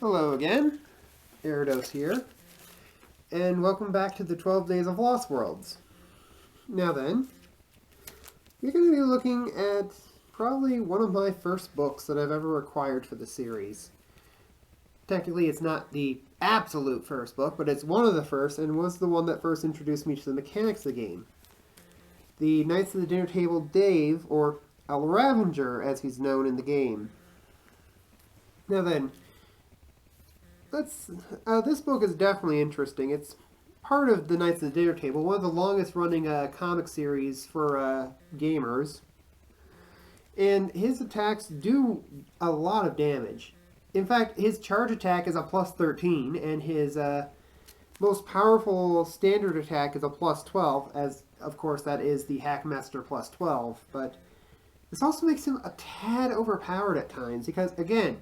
Hello again, Eridos here, and welcome back to the 12 Days of Lost Worlds. Now then, we're going to be looking at probably one of my first books that I've ever acquired for the series. Technically, it's not the absolute first book, but it's one of the first, and was the one that first introduced me to the mechanics of the game. The Knights of the Dinner Table Dave, or Ravanger as he's known in the game. Now then, this book is definitely interesting. It's part of the Knights of the Dinner Table, one of the longest running comic series for gamers. And his attacks do a lot of damage. In fact, his charge attack is a plus 13, and his most powerful standard attack is a plus 12, as of course that is the Hackmaster plus 12. But this also makes him a tad overpowered at times, because again,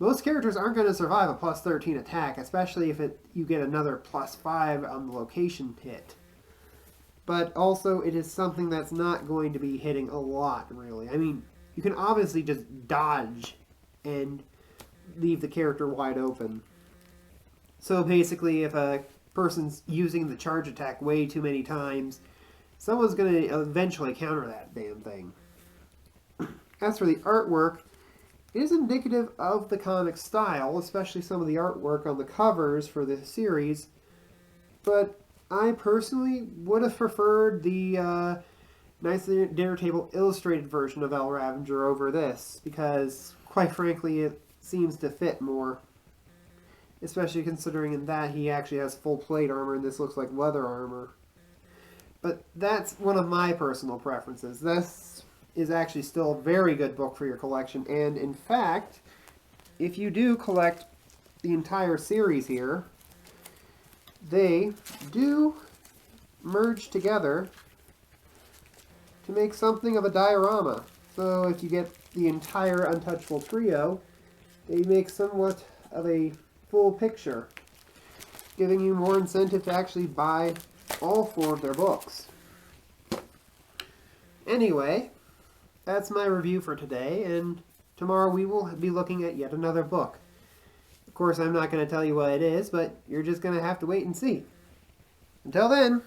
most characters aren't going to survive a plus 13 attack, especially if you get another plus 5 on the location hit. But also, it is something that's not going to be hitting a lot, really. I mean, you can obviously just dodge and leave the character wide open. So basically, if a person's using the charge attack way too many times, someone's going to eventually counter that damn thing. As for the artwork, it is indicative of the comic style, especially some of the artwork on the covers for the series, but I personally would have preferred the Knights of the Dinner Table illustrated version of El Ravanger over this, because, quite frankly, it seems to fit more. Especially considering in that he actually has full plate armor and this looks like leather armor. But that's one of my personal preferences. This is actually still a very good book for your collection, and in fact, if you do collect the entire series here, they do merge together to make something of a diorama. So if you get the entire Untouchable trio, they make somewhat of a full picture, giving you more incentive to actually buy all 4 of their books. Anyway, that's my review for today, and tomorrow we will be looking at yet another book. Of course, I'm not going to tell you what it is, but you're just going to have to wait and see. Until then,